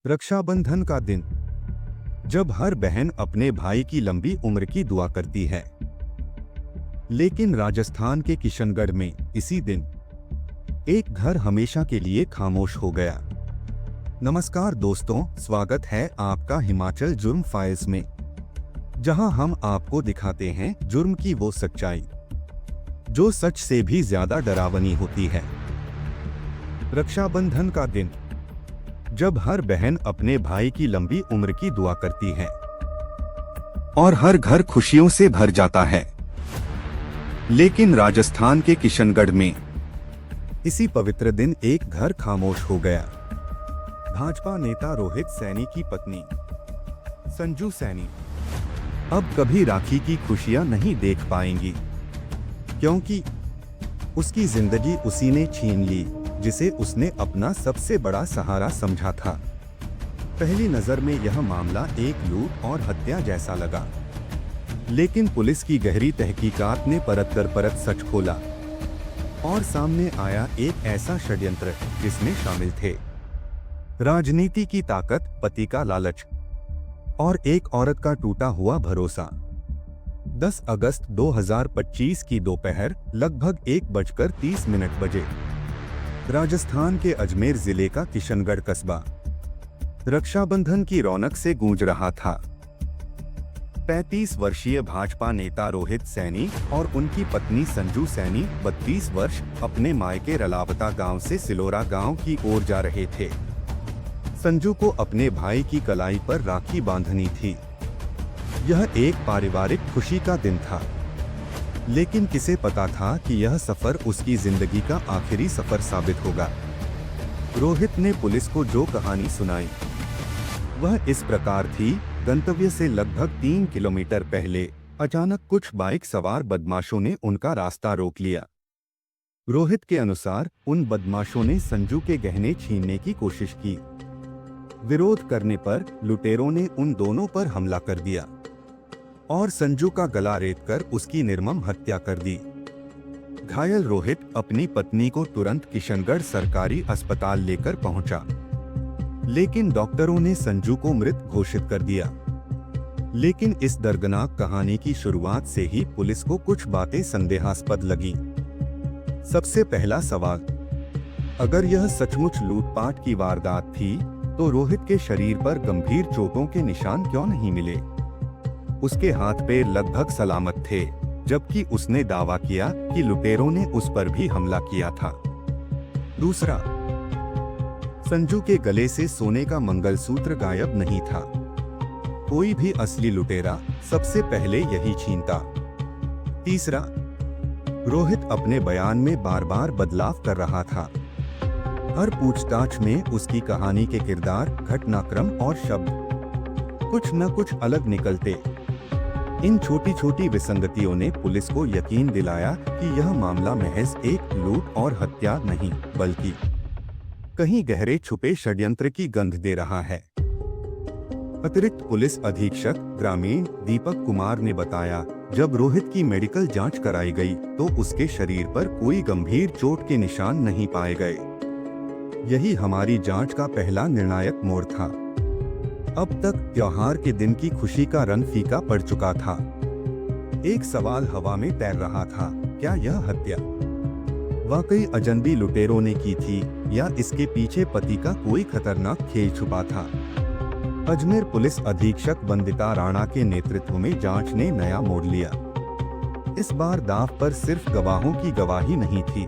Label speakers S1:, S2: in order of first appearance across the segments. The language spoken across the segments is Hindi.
S1: रक्षाबंधन का दिन, जब हर बहन अपने भाई की लंबी उम्र की दुआ करती है। लेकिन राजस्थान के किशनगढ़ में इसी दिन एक घर हमेशा के लिए खामोश हो गया। नमस्कार दोस्तों, स्वागत है आपका हिमाचल जुर्म फाइल्स में, जहां हम आपको दिखाते हैं जुर्म की वो सच्चाई जो सच से भी ज्यादा डरावनी होती है। रक्षाबंधन का दिन, जब हर बहन अपने भाई की लंबी उम्र की दुआ करती है और हर घर खुशियों से भर जाता है। लेकिन राजस्थान के किशनगढ़ में इसी पवित्र दिन एक घर खामोश हो गया। भाजपा नेता रोहित सैनी की पत्नी संजू सैनी अब कभी राखी की खुशियां नहीं देख पाएंगी, क्योंकि उसकी जिंदगी उसी ने छीन ली जिसे उसने अपना सबसे बड़ा सहारा समझा था। पहली नजर में यह मामला एक लूट और हत्या जैसा लगा, लेकिन पुलिस की गहरी तहकीकात ने परत दर परत सच खोला और सामने आया एक ऐसा षड्यंत्र जिसमें शामिल थे राजनीति की ताकत, पति का लालच और एक औरत का टूटा हुआ भरोसा। 10 अगस्त 2025 की दोपहर लगभग 1:30 बजे राजस्थान के अजमेर जिले का किशनगढ़ कस्बा रक्षाबंधन की रौनक से गूंज रहा था। 35 वर्षीय भाजपा नेता रोहित सैनी और उनकी पत्नी संजू सैनी 32 वर्ष अपने मायके रलावता गांव से सिलोरा गांव की ओर जा रहे थे। संजू को अपने भाई की कलाई पर राखी बांधनी थी। यह एक पारिवारिक खुशी का दिन था, लेकिन किसे पता था कि यह सफर उसकी जिंदगी का आखिरी सफर साबित होगा। रोहित ने पुलिस को जो कहानी सुनाई वह इस प्रकार थी। गंतव्य से लगभग 3 किलोमीटर पहले अचानक कुछ बाइक सवार बदमाशों ने उनका रास्ता रोक लिया। रोहित के अनुसार उन बदमाशों ने संजू के गहने छीनने की कोशिश की। विरोध करने पर लुटेरों ने उन दोनों पर हमला कर दिया और संजू का गला रेतकर उसकी निर्मम हत्या कर दी। घायल रोहित अपनी पत्नी को तुरंत किशनगढ़ सरकारी अस्पताल लेकर पहुंचा, लेकिन डॉक्टरों ने संजू को मृत घोषित कर दिया। लेकिन इस दर्दनाक कहानी की शुरुआत से ही पुलिस को कुछ बातें संदेहास्पद लगी। सबसे पहला सवाल, अगर यह सचमुच लूटपाट की वारदात थी तो रोहित के शरीर पर गंभीर चोटों के निशान क्यों नहीं मिले? उसके हाथ पैर लगभग सलामत थे, जबकि उसने दावा किया कि लुटेरों ने उस पर भी हमला किया था। दूसरा, संजू के गले से सोने का मंगलसूत्र गायब नहीं था। कोई भी असली लुटेरा सबसे पहले यही छीनता। तीसरा, रोहित अपने बयान में बार बार बदलाव कर रहा था। हर पूछताछ में उसकी कहानी के किरदार, घटनाक्रम और शब्द कुछ न कुछ अलग निकलते। इन छोटी छोटी विसंगतियों ने पुलिस को यकीन दिलाया कि यह मामला महज एक लूट और हत्या नहीं, बल्कि कहीं गहरे छुपे षड्यंत्र की गंध दे रहा है। अतिरिक्त पुलिस अधीक्षक ग्रामीण दीपक कुमार ने बताया, जब रोहित की मेडिकल जांच कराई गई तो उसके शरीर पर कोई गंभीर चोट के निशान नहीं पाए गए। यही हमारी जांच का पहला निर्णायक मोड़ था। अब तक त्योहार के दिन की खुशी का रंग फीका पड़ चुका था। एक सवाल हवा में तैर रहा था, क्या यह हत्या वाकई अजनबी लुटेरों ने की थी या इसके पीछे पति का कोई खतरनाक खेल छुपा था? अजमेर पुलिस अधीक्षक वंदिता राणा के नेतृत्व में जांच ने नया मोड़ लिया। इस बार दांव पर सिर्फ गवाहों की गवाही नहीं थी,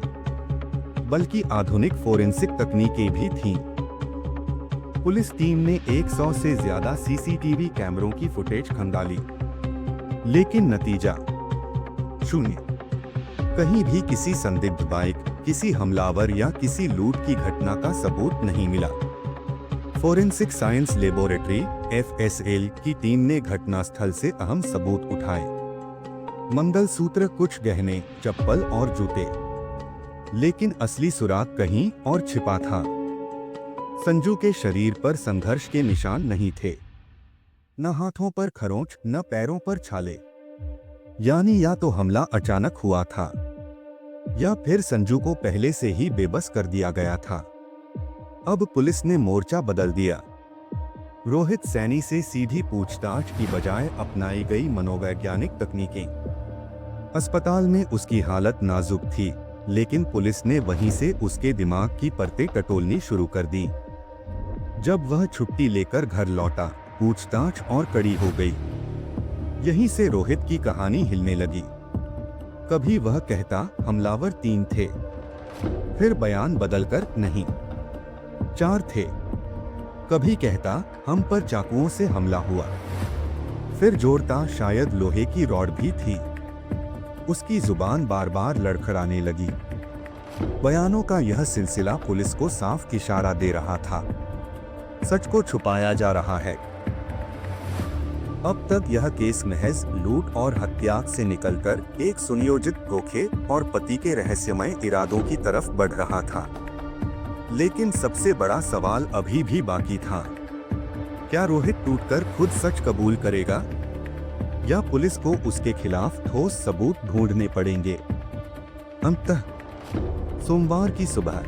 S1: बल्कि आधुनिक फोरेंसिक तकनीकें भी थीं। पुलिस टीम ने 100 से ज्यादा सीसीटीवी कैमरों की फुटेज खंगाली, लेकिन नतीजा शून्य। कहीं भी किसी संदिग्ध बाइक, किसी हमलावर या किसी लूट की घटना का सबूत नहीं मिला। फोरेंसिक साइंस लेबोरेटरी (FSL) की टीम ने घटनास्थल से अहम सबूत उठाए। मंगलसूत्र, कुछ गहने, चप्पल और जूते, लेकिन असली सुराग कहीं और छिपा था। संजू के शरीर पर संघर्ष के निशान नहीं थे, न हाथों पर खरोंच, न पैरों पर छाले। यानी या तो हमला अचानक हुआ था या फिर संजू को पहले से ही बेबस कर दिया गया था। अब पुलिस ने मोर्चा बदल दिया। रोहित सैनी से सीधी पूछताछ की बजाय अपनाई गई मनोवैज्ञानिक तकनीकें। अस्पताल में उसकी हालत नाजुक थी, लेकिन पुलिस ने वहीं से उसके दिमाग की परतें टटोलनी शुरू कर दी। जब वह छुट्टी लेकर घर लौटा, पूछताछ और कड़ी हो गई। यहीं से रोहित की कहानी हिलने लगी। कभी वह कहता हमलावर 3 थे, फिर बयान बदलकर नहीं 4 थे। कभी कहता हम पर चाकुओं से हमला हुआ, फिर जोड़ता शायद लोहे की रॉड भी थी। उसकी जुबान बार बार लड़खड़ाने लगी। बयानों का यह सिलसिला पुलिस को साफ इशारा दे रहा था, सच को छुपाया जा रहा है। अब तक यह केस महज लूट और हत्या से निकलकर एक सुनियोजित धोखे और पति के रहस्यमय इरादों की तरफ बढ़ रहा था। लेकिन सबसे बड़ा सवाल अभी भी बाकी था। क्या रोहित टूटकर खुद सच कबूल करेगा, या पुलिस को उसके खिलाफ ठोस सबूत ढूंढने पड़ेंगे? अंततः सोमवार की सुबह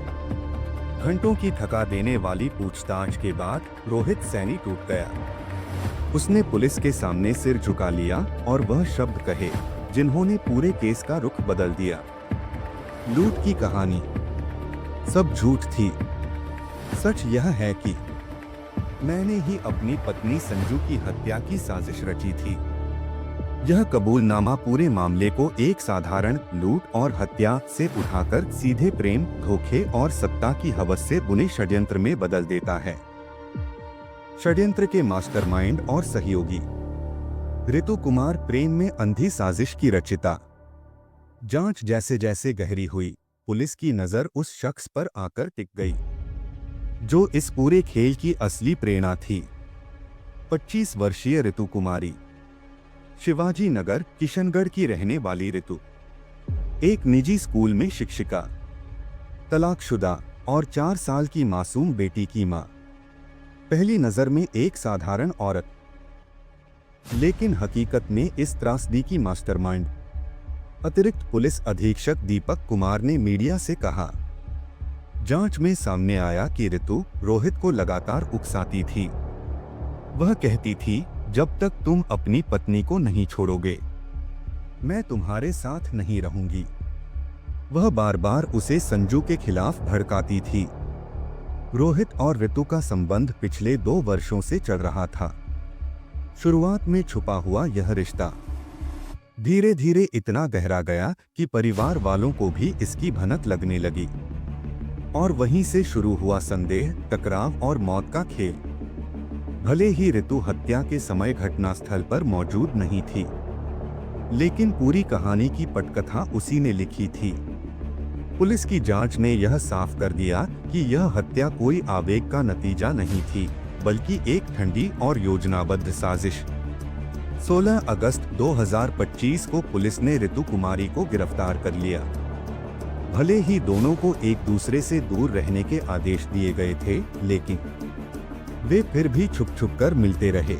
S1: घंटों की थका देने वाली पूछताछ के बाद रोहित सैनी टूट गया। उसने पुलिस के सामने सिर झुका लिया और वह शब्द कहे जिन्होंने पूरे केस का रुख बदल दिया। लूट की कहानी सब झूठ थी। सच यह है कि मैंने ही अपनी पत्नी संजू की हत्या की साजिश रची थी। यह कबूलनामा पूरे मामले को एक साधारण लूट और हत्या से उठाकर सीधे प्रेम, धोखे और सत्ता की हवस से बुने षड्यंत्र में बदल देता है। षड्यंत्र के मास्टरमाइंड और सहयोगी ऋतु कुमार प्रेम में अंधी साजिश की रचिता। जांच जैसे जैसे गहरी हुई, पुलिस की नजर उस शख्स पर आकर टिक गई जो इस पूरे खेल की असली प्रेरणा थी। 25 वर्षीय ऋतु कुमारी, शिवाजी नगर किशनगढ़ की रहने वाली ऋतु एक निजी स्कूल में शिक्षिका, तलाकशुदा और 4 साल की मासूम बेटी की मां। पहली नजर में एक साधारण औरत, लेकिन हकीकत में इस त्रासदी की मास्टरमाइंड। अतिरिक्त पुलिस अधीक्षक दीपक कुमार ने मीडिया से कहा, जांच में सामने आया कि ऋतु रोहित को लगातार उकसाती थी। वह कहती थी जब तक तुम अपनी पत्नी को नहीं छोड़ोगे, मैं तुम्हारे साथ नहीं रहूंगी। वह बार बार उसे संजू के खिलाफ भड़काती थी। रोहित और ऋतु का संबंध पिछले 2 वर्षों से चल रहा था। शुरुआत में छुपा हुआ यह रिश्ता धीरे धीरे इतना गहरा गया कि परिवार वालों को भी इसकी भनक लगने लगी। और वहीं से शुरू हुआ संदेह, टकराव और मौत का खेल। भले ही ऋतु हत्या के समय घटनास्थल पर मौजूद नहीं थी, लेकिन पूरी कहानी की पटकथा उसी ने लिखी थी। पुलिस की जांच ने यह साफ कर दिया कि यह हत्या कोई आवेग का नतीजा नहीं थी, बल्कि एक ठंडी और योजनाबद्ध साजिश। 16 अगस्त 2025 को पुलिस ने ऋतु कुमारी को गिरफ्तार कर लिया। भले ही दोनों को एक दूसरे से दूर रहने के आदेश दिए गए थे, लेकिन वे फिर भी छुप छुप कर मिलते रहे।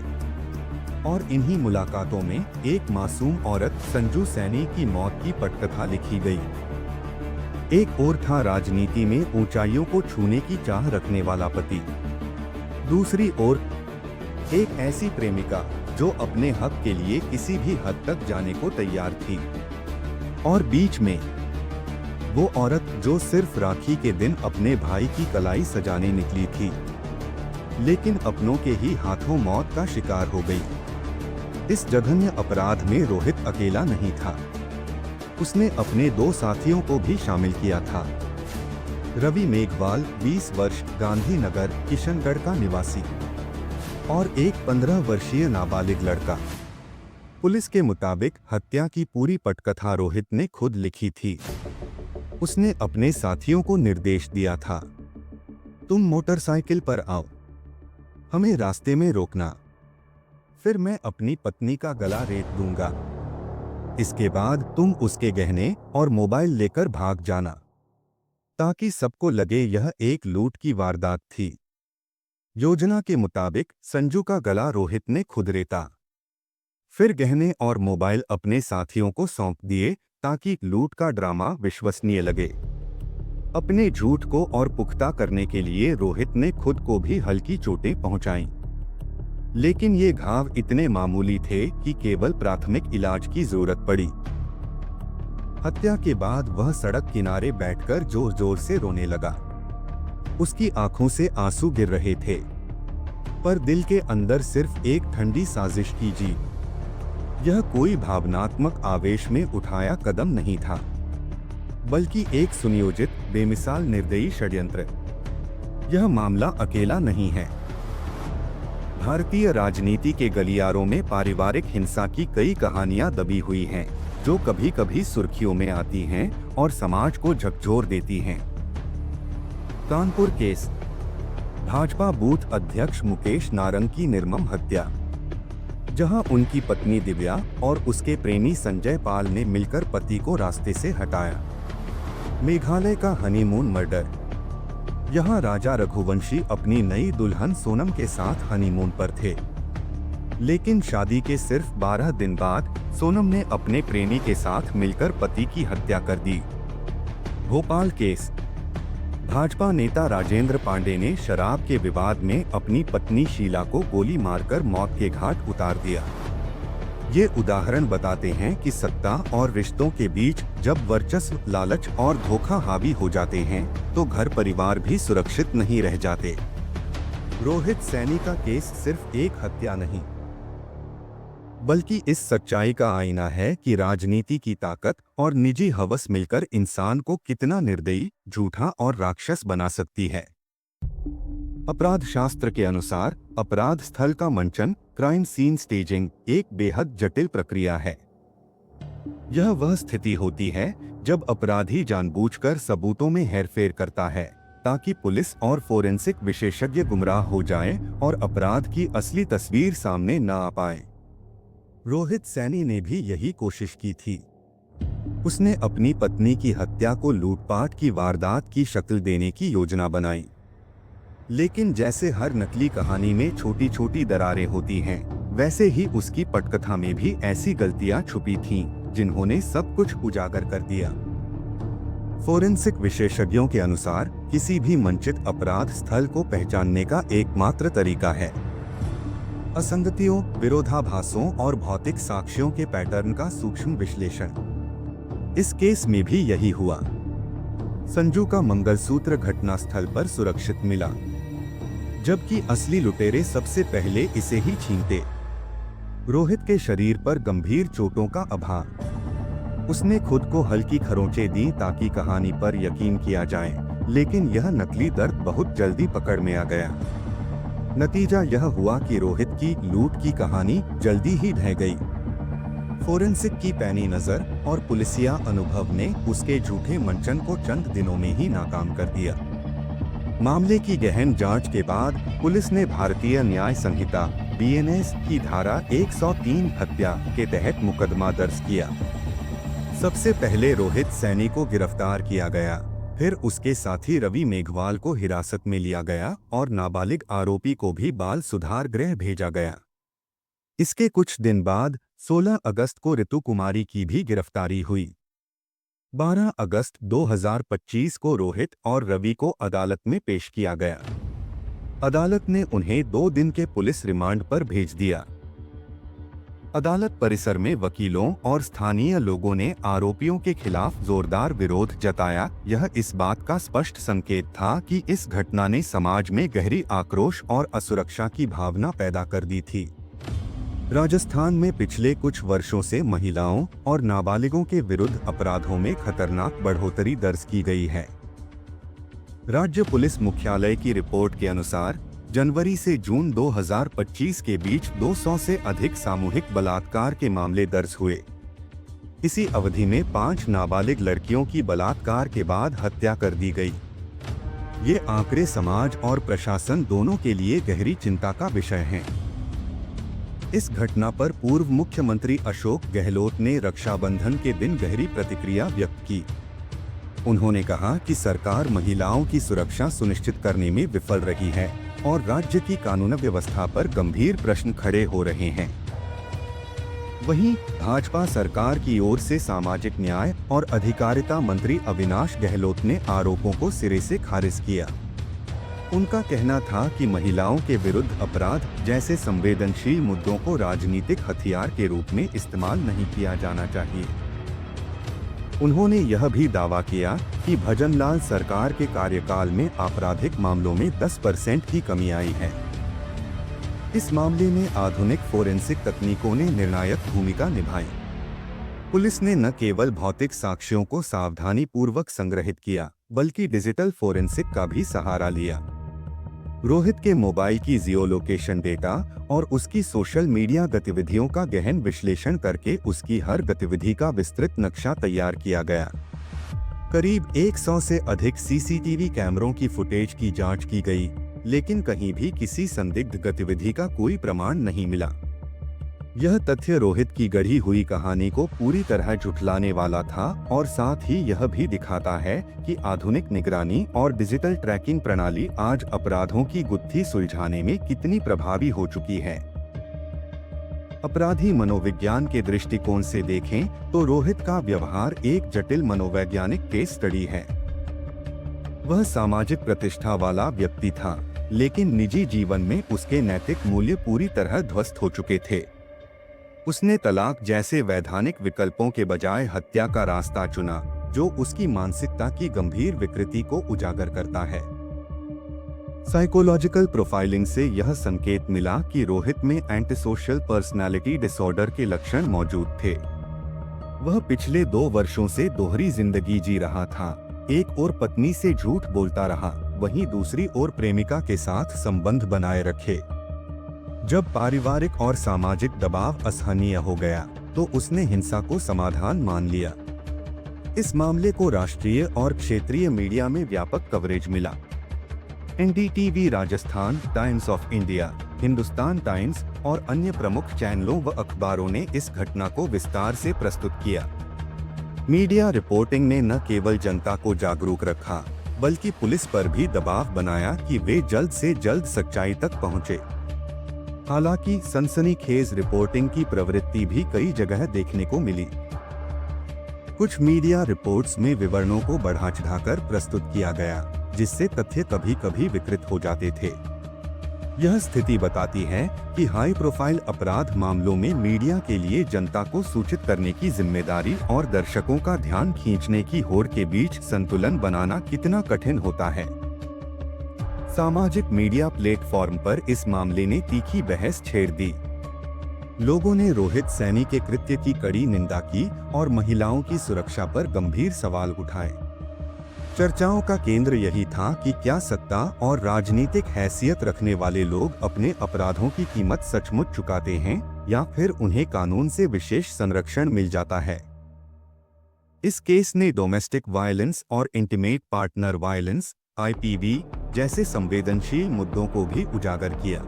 S1: और इन्हीं मुलाकातों में एक मासूम औरत संजू सैनी की मौत की पटकथा लिखी गई। एक और था राजनीति में ऊंचाइयों को छूने की चाह रखने वाला पति, दूसरी ओर एक ऐसी प्रेमिका जो अपने हक के लिए किसी भी हद तक जाने को तैयार थी। और बीच में वो औरत जो सिर्फ राखी के दिन अपने भाई की कलाई सजाने निकली थी, लेकिन अपनों के ही हाथों मौत का शिकार हो गई। इस जघन्य अपराध में रोहित अकेला नहीं था। उसने अपने 2 साथियों को भी शामिल किया था। रवि मेघवाल 20 वर्ष, गांधीनगर किशनगढ़ का निवासी, और एक 15 वर्षीय नाबालिग लड़का। पुलिस के मुताबिक हत्या की पूरी पटकथा रोहित ने खुद लिखी थी। उसने अपने साथियों को निर्देश दिया था, तुम मोटरसाइकिल पर आओ, हमें रास्ते में रोकना, फिर मैं अपनी पत्नी का गला रेत दूंगा। इसके बाद तुम उसके गहने और मोबाइल लेकर भाग जाना, ताकि सबको लगे यह एक लूट की वारदात थी। योजना के मुताबिक संजू का गला रोहित ने खुद रेता, फिर गहने और मोबाइल अपने साथियों को सौंप दिए ताकि लूट का ड्रामा विश्वसनीय लगे। अपने झूठ को और पुख्ता करने के लिए रोहित ने खुद को भी हल्की चोटें पहुंचाईं। लेकिन ये घाव इतने मामूली थे कि केवल प्राथमिक इलाज की जरूरत पड़ी। हत्या के बाद वह सड़क किनारे बैठकर जोर जोर से रोने लगा। उसकी आंखों से आंसू गिर रहे थे, पर दिल के अंदर सिर्फ एक ठंडी साजिश की जीत। यह कोई भावनात्मक आवेश में उठाया कदम नहीं था, बल्कि एक सुनियोजित, बेमिसाल निर्दयी षड्यंत्र। यह मामला अकेला नहीं है। भारतीय राजनीति के गलियारों में पारिवारिक हिंसा की कई कहानियां दबी हुई हैं, जो कभी कभी सुर्खियों में आती हैं और समाज को झकझोर देती हैं। कानपुर केस, भाजपा बूथ अध्यक्ष मुकेश नारंग की निर्मम हत्या, जहां उनकी पत्नी दिव्या और उसके प्रेमी संजय पाल ने मिलकर पति को रास्ते से हटाया। मेघालय का हनीमून मर्डर, यहां राजा रघुवंशी अपनी नई दुल्हन सोनम के साथ हनीमून पर थे, लेकिन शादी के सिर्फ 12 दिन बाद सोनम ने अपने प्रेमी के साथ मिलकर पति की हत्या कर दी। भोपाल केस, भाजपा नेता राजेंद्र पांडे ने शराब के विवाद में अपनी पत्नी शीला को गोली मारकर मौत के घाट उतार दिया। ये उदाहरण बताते हैं कि सत्ता और रिश्तों के बीच जब वर्चस्व, लालच और धोखा हावी हो जाते हैं, तो घर परिवार भी सुरक्षित नहीं रह जाते। रोहित सैनी का केस सिर्फ एक हत्या नहीं, बल्कि इस सच्चाई का आईना है कि राजनीति की ताकत और निजी हवस मिलकर इंसान को कितना निर्दयी, झूठा और राक्षस बना सकती है। अपराध शास्त्र के अनुसार अपराध स्थल का मंचन, क्राइम सीन स्टेजिंग, एक बेहद जटिल प्रक्रिया है। यह वह स्थिति होती है जब अपराधी जानबूझकर सबूतों में हेरफेर करता है, ताकि पुलिस और फोरेंसिक विशेषज्ञ गुमराह हो जाएं और अपराध की असली तस्वीर सामने न आ पाए। रोहित सैनी ने भी यही कोशिश की थी। उसने अपनी पत्नी की हत्या को लूटपाट की वारदात की शक्ल देने की योजना बनाई, लेकिन जैसे हर नकली कहानी में छोटी छोटी दरारें होती हैं, वैसे ही उसकी पटकथा में भी ऐसी गलतियां छुपी थीं, जिन्होंने सब कुछ उजागर कर दिया। फोरेंसिक विशेषज्ञों के अनुसार किसी भी मंचित अपराध स्थल को पहचानने का एकमात्र तरीका है असंगतियों, विरोधाभासों और भौतिक साक्ष्यों के पैटर्न का सूक्ष्म विश्लेषण। इस केस में भी यही हुआ। संजू का मंगलसूत्र घटनास्थल पर सुरक्षित मिला, जबकि असली लुटेरे सबसे पहले इसे ही छीनते। रोहित के शरीर पर गंभीर चोटों का आभार। उसने खुद को हल्की खरोंचें दी ताकि कहानी पर यकीन किया जाए, लेकिन यह नकली दर्द बहुत जल्दी पकड़ में आ गया। नतीजा यह हुआ कि रोहित की लूट की कहानी जल्दी ही ढह गई। फोरेंसिक की पैनी नजर और पुलिसिया अनुभव ने उसके झूठे मंचन को चंद दिनों में ही नाकाम कर दिया। मामले की गहन जांच के बाद पुलिस ने भारतीय न्याय संहिता (BNS) की धारा 103 हत्या के तहत मुकदमा दर्ज किया। सबसे पहले रोहित सैनी को गिरफ्तार किया गया, फिर उसके साथी रवि मेघवाल को हिरासत में लिया गया और नाबालिग आरोपी को भी बाल सुधार गृह भेजा गया। इसके कुछ दिन बाद 16 अगस्त को ऋतु कुमारी की भी गिरफ्तारी हुई। 12 अगस्त 2025 को रोहित और रवि को अदालत में पेश किया गया। अदालत ने उन्हें 2 दिन के पुलिस रिमांड पर भेज दिया। अदालत परिसर में वकीलों और स्थानीय लोगों ने आरोपियों के खिलाफ जोरदार विरोध जताया। यह इस बात का स्पष्ट संकेत था कि इस घटना ने समाज में गहरी आक्रोश और असुरक्षा की भावना पैदा कर दी थी। राजस्थान में पिछले कुछ वर्षों से महिलाओं और नाबालिगों के विरुद्ध अपराधों में खतरनाक बढ़ोतरी दर्ज की गई है। राज्य पुलिस मुख्यालय की रिपोर्ट के अनुसार जनवरी से जून 2025 के बीच 200 से अधिक सामूहिक बलात्कार के मामले दर्ज हुए। इसी अवधि में 5 नाबालिग लड़कियों की बलात्कार के बाद हत्या कर दी गई। ये आंकड़े समाज और प्रशासन दोनों के लिए गहरी चिंता का विषय हैं। इस घटना पर पूर्व मुख्यमंत्री अशोक गहलोत ने रक्षाबंधन के दिन गहरी प्रतिक्रिया व्यक्त की। उन्होंने कहा कि सरकार महिलाओं की सुरक्षा सुनिश्चित करने में विफल रही है और राज्य की कानून व्यवस्था पर गंभीर प्रश्न खड़े हो रहे हैं। वहीं भाजपा सरकार की ओर से सामाजिक न्याय और अधिकारिता मंत्री अविनाश गहलोत ने आरोपों को सिरे से खारिज किया। उनका कहना था कि महिलाओं के विरुद्ध अपराध जैसे संवेदनशील मुद्दों को राजनीतिक हथियार के रूप में इस्तेमाल नहीं किया जाना चाहिए। उन्होंने यह भी दावा किया कि भजनलाल सरकार के कार्यकाल में आपराधिक मामलों में 10% की कमी आई है। इस मामले में आधुनिक फोरेंसिक तकनीकों ने निर्णायक भूमिका निभाई। पुलिस ने न केवल भौतिक साक्ष्यों को सावधानी पूर्वक संग्रहित किया, बल्कि डिजिटल फोरेंसिक का भी सहारा लिया। रोहित के मोबाइल की जियोलोकेशन डेटा और उसकी सोशल मीडिया गतिविधियों का गहन विश्लेषण करके उसकी हर गतिविधि का विस्तृत नक्शा तैयार किया गया। करीब 100 से अधिक सीसीटीवी कैमरों की फुटेज की जांच की गई, लेकिन कहीं भी किसी संदिग्ध गतिविधि का कोई प्रमाण नहीं मिला। यह तथ्य रोहित की गढ़ी हुई कहानी को पूरी तरह झुठलाने वाला था और साथ ही यह भी दिखाता है कि आधुनिक निगरानी और डिजिटल ट्रैकिंग प्रणाली आज अपराधों की गुत्थी सुलझाने में कितनी प्रभावी हो चुकी है। अपराधी मनोविज्ञान के दृष्टिकोण से देखें तो रोहित का व्यवहार एक जटिल मनोवैज्ञानिक केस स्टडी है। वह सामाजिक प्रतिष्ठा वाला व्यक्ति था, लेकिन निजी जीवन में उसके नैतिक मूल्य पूरी तरह ध्वस्त हो चुके थे। उसने तलाक जैसे वैधानिक विकल्पों के बजाय हत्या का रास्ता चुना, जो उसकी मानसिकता की गंभीर विकृति को उजागर करता है। साइकोलॉजिकल प्रोफाइलिंग से यह संकेत मिला कि रोहित में एंटीसोशल पर्सनालिटी डिसऑर्डर के लक्षण मौजूद थे। वह पिछले 2 वर्षों से दोहरी जिंदगी जी रहा था। एक ओर पत्नी से झूठ बोलता रहा, वहीं दूसरी ओर प्रेमिका के साथ संबंध बनाए रखे। जब पारिवारिक और सामाजिक दबाव असहनीय हो गया, तो उसने हिंसा को समाधान मान लिया। इस मामले को राष्ट्रीय और क्षेत्रीय मीडिया में व्यापक कवरेज मिला। NDTV Rajasthan, times of India, Hindustan times और अन्य प्रमुख चैनलों व अखबारों ने इस घटना को विस्तार से प्रस्तुत किया। मीडिया रिपोर्टिंग ने न केवल जनता को जागरूक रखा, बल्कि पुलिस पर भी दबाव बनाया कि वे जल्द से जल्द सच्चाई तक पहुंचे। हालांकि सनसनीखेज रिपोर्टिंग की प्रवृत्ति भी कई जगह देखने को मिली। कुछ मीडिया रिपोर्ट्स में विवरणों को बढ़ा चढ़ाकर प्रस्तुत किया गया, जिससे तथ्य कभी कभी विकृत हो जाते थे। यह स्थिति बताती है कि हाई प्रोफाइल अपराध मामलों में मीडिया के लिए जनता को सूचित करने की जिम्मेदारी और दर्शकों का ध्यान खींचने की होड़ के बीच संतुलन बनाना कितना कठिन होता है। सामाजिक मीडिया प्लेटफॉर्म पर इस मामले ने तीखी बहस छेड़ दी। लोगों ने रोहित सैनी के कृत्य की कड़ी निंदा की और महिलाओं की सुरक्षा पर गंभीर सवाल उठाए। चर्चाओं का केंद्र यही था कि क्या सत्ता और राजनीतिक हैसियत रखने वाले लोग अपने अपराधों की कीमत सचमुच चुकाते हैं या फिर उन्हें कानून से विशेष संरक्षण मिल जाता है। इस केस ने डोमेस्टिक वायलेंस और इंटीमेट पार्टनर वायलेंस (IPV) जैसे संवेदनशील मुद्दों को भी उजागर किया।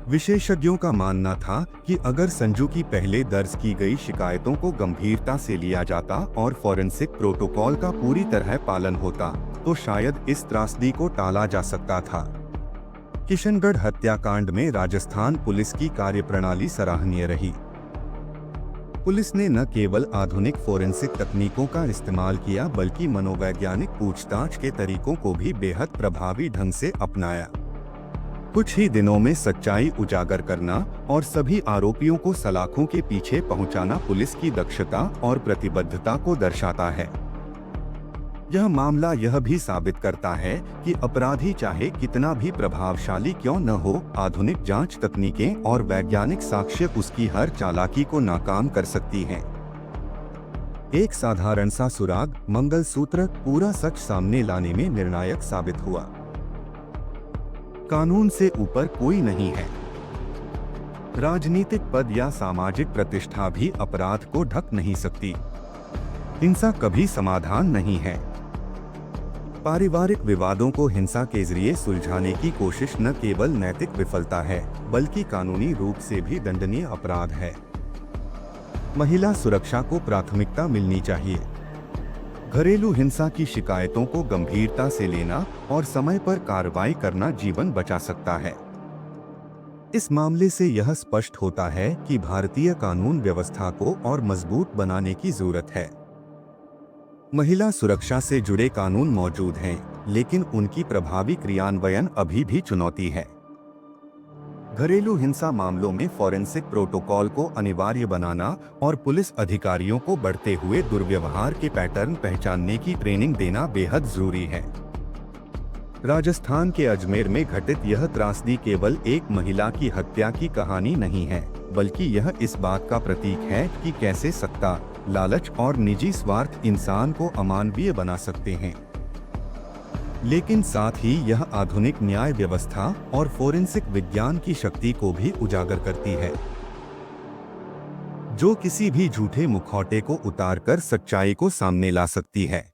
S1: विशेषज्ञों का मानना था कि अगर संजू की पहले दर्ज की गई शिकायतों को गंभीरता से लिया जाता और फॉरेंसिक प्रोटोकॉल का पूरी तरह पालन होता, तो शायद इस त्रासदी को टाला जा सकता था। किशनगढ़ हत्याकांड में राजस्थान पुलिस की कार्यप्रणाली सराहनीय रही। पुलिस ने न केवल आधुनिक फोरेंसिक तकनीकों का इस्तेमाल किया, बल्कि मनोवैज्ञानिक पूछताछ के तरीकों को भी बेहद प्रभावी ढंग से अपनाया। कुछ ही दिनों में सच्चाई उजागर करना और सभी आरोपियों को सलाखों के पीछे पहुंचाना पुलिस की दक्षता और प्रतिबद्धता को दर्शाता है। यह मामला यह भी साबित करता है कि अपराधी चाहे कितना भी प्रभावशाली क्यों न हो, आधुनिक जांच तकनीकें और वैज्ञानिक साक्ष्य उसकी हर चालाकी को नाकाम कर सकती हैं। एक साधारण सा सुराग, मंगलसूत्र, पूरा सच सामने लाने में निर्णायक साबित हुआ। कानून से ऊपर कोई नहीं है। राजनीतिक पद या सामाजिक प्रतिष्ठा भी अपराध को ढक नहीं सकती। हिंसा कभी समाधान नहीं है। पारिवारिक विवादों को हिंसा के जरिए सुलझाने की कोशिश न केवल नैतिक विफलता है, बल्कि कानूनी रूप से भी दंडनीय अपराध है। महिला सुरक्षा को प्राथमिकता मिलनी चाहिए। घरेलू हिंसा की शिकायतों को गंभीरता से लेना और समय पर कार्रवाई करना जीवन बचा सकता है। इस मामले से यह स्पष्ट होता है कि भारतीय कानून व्यवस्था को और मजबूत बनाने की जरूरत है। महिला सुरक्षा से जुड़े कानून मौजूद हैं, लेकिन उनकी प्रभावी क्रियान्वयन अभी भी चुनौती है। घरेलू हिंसा मामलों में फॉरेंसिक प्रोटोकॉल को अनिवार्य बनाना और पुलिस अधिकारियों को बढ़ते हुए दुर्व्यवहार के पैटर्न पहचानने की ट्रेनिंग देना बेहद जरूरी है। राजस्थान के अजमेर में घटित यह त्रासदी केवल एक महिला की हत्या की कहानी नहीं है, बल्कि यह इस बात का प्रतीक है कि कैसे सत्ता, लालच और निजी स्वार्थ इंसान को अमानवीय बना सकते हैं। लेकिन साथ ही यह आधुनिक न्याय व्यवस्था और फोरेंसिक विज्ञान की शक्ति को भी उजागर करती है, जो किसी भी झूठे मुखौटे को उतारकर सच्चाई को सामने ला सकती है।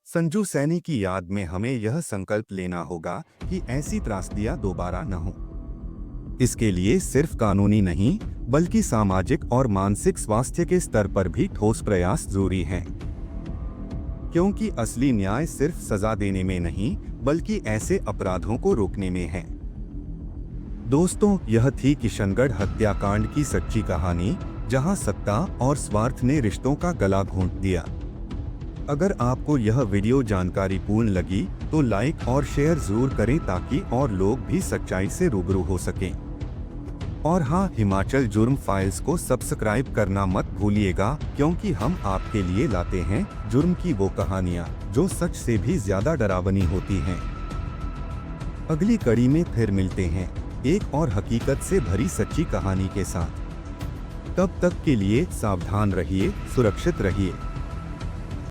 S1: संजू सैनी की याद में हमें यह संकल्प लेना होगा कि ऐसी त्रासदियां दोबारा न हो। इसके लिए सिर्फ कानूनी नहीं, बल्कि सामाजिक और मानसिक स्वास्थ्य के स्तर पर भी ठोस प्रयास जरूरी हैं। क्योंकि असली न्याय सिर्फ सजा देने में नहीं, बल्कि ऐसे अपराधों को रोकने में है। दोस्तों, यह थी किशनगढ़ हत्याकांड की सच्ची कहानी, जहां सत्ता और स्वार्थ ने रिश्तों का गला घोंट दिया। अगर आपको यह वीडियो जानकारीपूर्ण लगी तो लाइक और शेयर जरूर करें ताकि और लोग भी सच्चाई से रूबरू हो सकें। और हाँ, हिमाचल जुर्म फाइल्स को सब्सक्राइब करना मत भूलिएगा, क्योंकि हम आपके लिए लाते हैं जुर्म की वो कहानियाँ जो सच से भी ज्यादा डरावनी होती हैं। अगली कड़ी में फिर मिलते हैं एक और हकीकत से भरी सच्ची कहानी के साथ। तब तक के लिए सावधान रहिए, सुरक्षित रहिए।